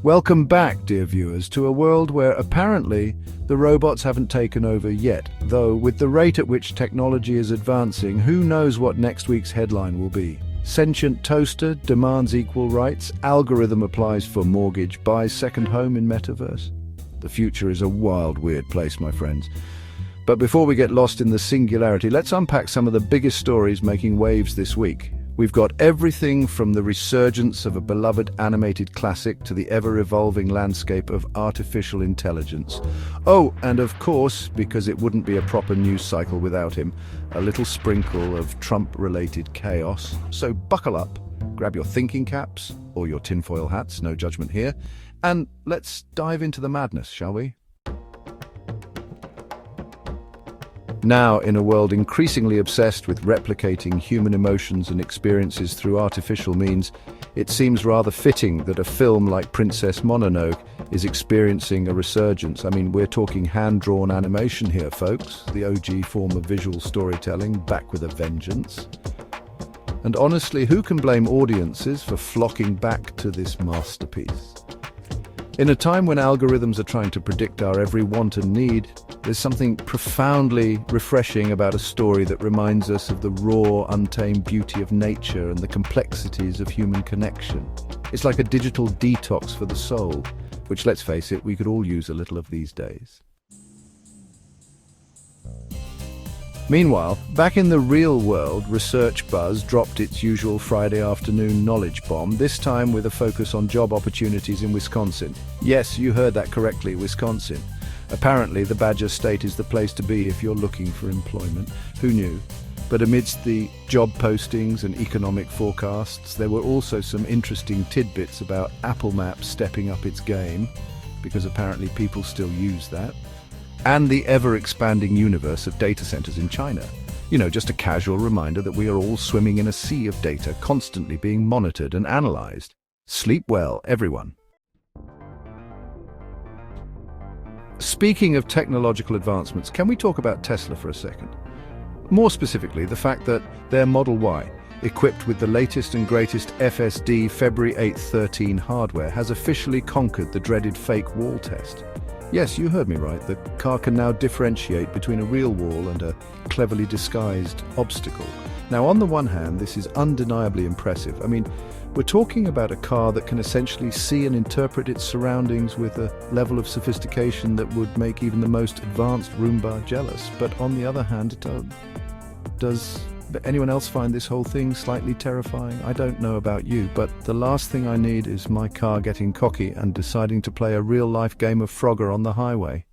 Welcome back, dear viewers, to a world where apparently the robots haven't taken over yet, though with the rate at which technology is advancing, who knows what next week's headline will be. Sentient toaster demands equal rights, algorithm applies for mortgage, buys second home in metaverse. The future is a wild, weird place, my friends. But before we get lost in the singularity, let's unpack some of the biggest stories making waves this week. We've got everything from the resurgence of a beloved animated classic to the ever-evolving landscape of artificial intelligence. Oh, and of course, because it wouldn't be a proper news cycle without him, a little sprinkle of Trump-related chaos. So buckle up, grab your thinking caps, or your tinfoil hats, no judgment here, and let's dive into the madness, shall we? Now, in a world increasingly obsessed with replicating human emotions and experiences through artificial means, it seems rather fitting that a film like Princess Mononoke is experiencing a resurgence. I mean, we're talking hand-drawn animation here, folks, the OG form of visual storytelling, back with a vengeance. And honestly, who can blame audiences for flocking back to this masterpiece? In a time when algorithms are trying to predict our every want and need, there's something profoundly refreshing about a story that reminds us of the raw, untamed beauty of nature and the complexities of human connection. It's like a digital detox for the soul, which, let's face it, we could all use a little of these days. Meanwhile, back in the real world, Research Buzz dropped its usual Friday afternoon knowledge bomb, this time with a focus on job opportunities in Wisconsin. Yes, you heard that correctly, Wisconsin. Apparently, the Badger State is the place to be if you're looking for employment. Who knew? But amidst the job postings and economic forecasts, there were also some interesting tidbits about Apple Maps stepping up its game, because apparently people still use that, and the ever-expanding universe of data centers in China. You know, just a casual reminder that we are all swimming in a sea of data, constantly being monitored and analyzed. Sleep well, everyone. Speaking of technological advancements, can we talk about Tesla for a second? More specifically, the fact that their Model Y, equipped with the latest and greatest FSD February 8, 13 hardware, has officially conquered the dreaded fake wall test. Yes, you heard me right. The car can now differentiate between a real wall and a cleverly disguised obstacle. Now, on the one hand, this is undeniably impressive. I mean, we're talking about a car that can essentially see and interpret its surroundings with a level of sophistication that would make even the most advanced Roomba jealous. But on the other hand, does anyone else find this whole thing slightly terrifying? I don't know about you, but the last thing I need is my car getting cocky and deciding to play a real-life game of Frogger on the highway.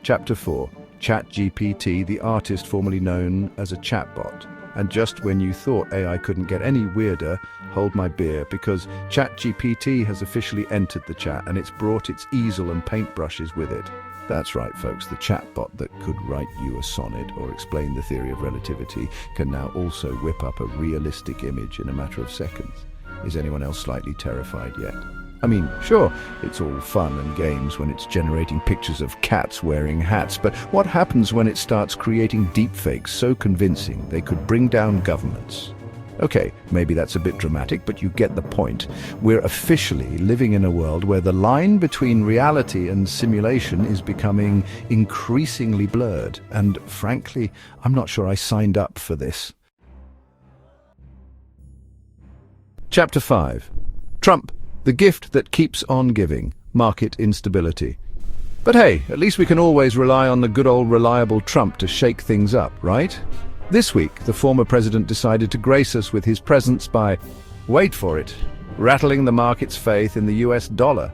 Chapter 4. ChatGPT, the artist formerly known as a chatbot. And just when you thought AI couldn't get any weirder, hold my beer, because ChatGPT has officially entered the chat and it's brought its easel and paintbrushes with it. That's right, folks, the chatbot that could write you a sonnet or explain the theory of relativity can now also whip up a realistic image in a matter of seconds. Is anyone else slightly terrified yet? I mean, sure, it's all fun and games when it's generating pictures of cats wearing hats, but what happens when it starts creating deepfakes so convincing they could bring down governments? Okay, maybe that's a bit dramatic, but you get the point. We're officially living in a world where the line between reality and simulation is becoming increasingly blurred, and frankly, I'm not sure I signed up for this. Chapter 5. Trump, the gift that keeps on giving, market instability. But hey, at least we can always rely on the good old reliable Trump to shake things up, right? This week, the former president decided to grace us with his presence by, wait for it, rattling the market's faith in the US dollar.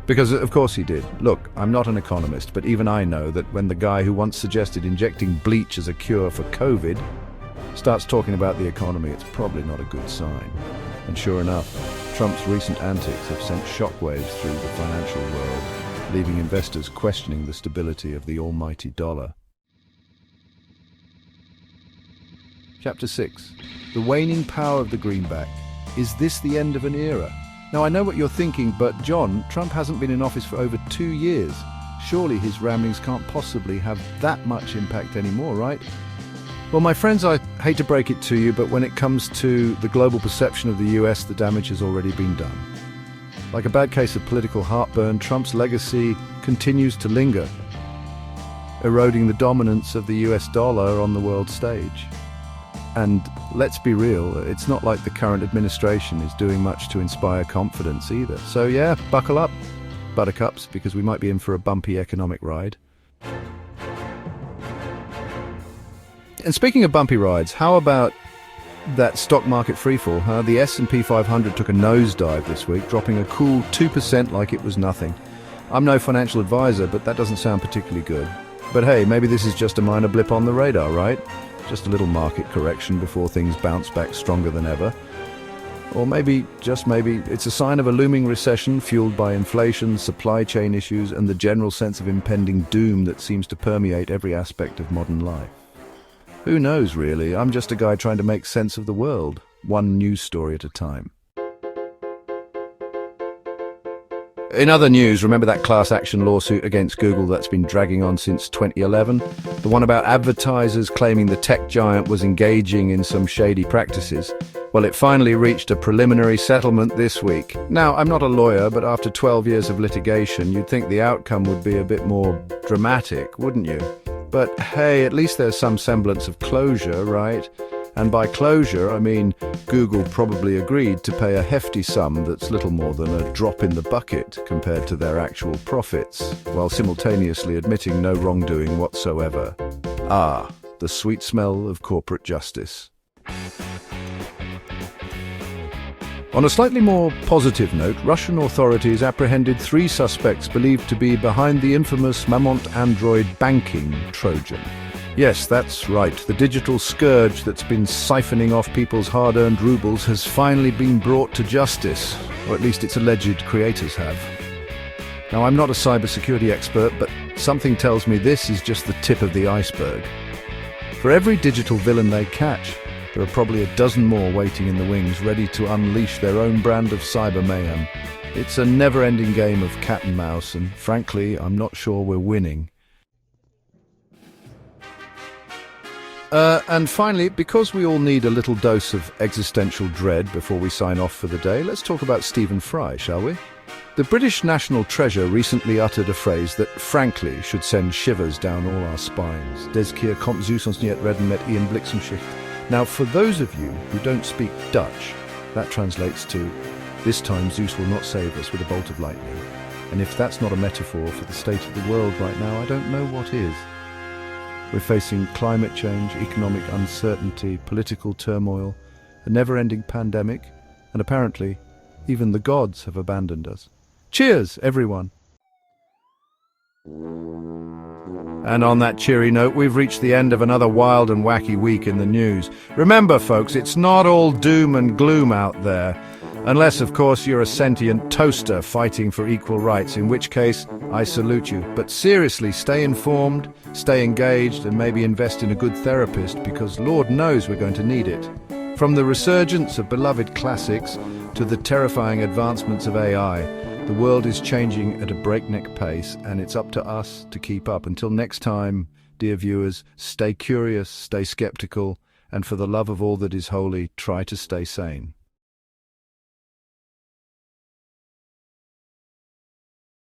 Because of course he did. Look, I'm not an economist, but even I know that when the guy who once suggested injecting bleach as a cure for COVID starts talking about the economy, it's probably not a good sign. And sure enough, Trump's recent antics have sent shockwaves through the financial world, leaving investors questioning the stability of the almighty dollar. Chapter 6. The waning power of the greenback. Is this the end of an era? Now, I know what you're thinking, but John, Trump hasn't been in office for over 2 years. Surely his ramblings can't possibly have that much impact anymore, right? Well, my friends, I hate to break it to you, but when it comes to the global perception of the US, the damage has already been done. Like a bad case of political heartburn, Trump's legacy continues to linger, eroding the dominance of the US dollar on the world stage. And let's be real, it's not like the current administration is doing much to inspire confidence either. So yeah, buckle up, buttercups, because we might be in for a bumpy economic ride. And speaking of bumpy rides, how about that stock market freefall, huh? The S&P 500 took a nosedive this week, dropping a cool 2% like it was nothing. I'm no financial advisor, but that doesn't sound particularly good. But hey, maybe this is just a minor blip on the radar, right? Just a little market correction before things bounce back stronger than ever. Or maybe, just maybe, it's a sign of a looming recession fueled by inflation, supply chain issues, and the general sense of impending doom that seems to permeate every aspect of modern life. Who knows, really? I'm just a guy trying to make sense of the world, one news story at a time. In other news, remember that class action lawsuit against Google that's been dragging on since 2011? The one about advertisers claiming the tech giant was engaging in some shady practices? Well, it finally reached a preliminary settlement this week. Now, I'm not a lawyer, but after 12 years of litigation, you'd think the outcome would be a bit more dramatic, wouldn't you? But hey, at least there's some semblance of closure, right? And by closure, I mean Google probably agreed to pay a hefty sum that's little more than a drop in the bucket compared to their actual profits, while simultaneously admitting no wrongdoing whatsoever. Ah, the sweet smell of corporate justice. On a slightly more positive note, Russian authorities apprehended 3 suspects believed to be behind the infamous Mamont Android banking trojan. Yes, that's right. The digital scourge that's been siphoning off people's hard-earned rubles has finally been brought to justice, or at least its alleged creators have. Now, I'm not a cybersecurity expert, but something tells me this is just the tip of the iceberg. For every digital villain they catch, there are probably a dozen more waiting in the wings, ready to unleash their own brand of cyber mayhem. It's a never-ending game of cat and mouse, and frankly, I'm not sure we're winning. And finally, because we all need a little dose of existential dread before we sign off for the day, let's talk about Stephen Fry, shall we? The British National Treasure recently uttered a phrase that, frankly, should send shivers down all our spines. Des keer komt Zeus ons niet redden met Ian Bliksemschicht. Now, for those of you who don't speak Dutch, that translates to, this time Zeus will not save us with a bolt of lightning. And if that's not a metaphor for the state of the world right now, I don't know what is. We're facing climate change, economic uncertainty, political turmoil, a never-ending pandemic, and apparently, even the gods have abandoned us. Cheers, everyone! And on that cheery note, we've reached the end of another wild and wacky week in the news. Remember, folks, it's not all doom and gloom out there. Unless, of course, you're a sentient toaster fighting for equal rights, in which case, I salute you. But seriously, stay informed, stay engaged, and maybe invest in a good therapist, because Lord knows we're going to need it. From the resurgence of beloved classics to the terrifying advancements of AI, the world is changing at a breakneck pace, and it's up to us to keep up. Until next time, dear viewers, stay curious, stay skeptical, and for the love of all that is holy, try to stay sane.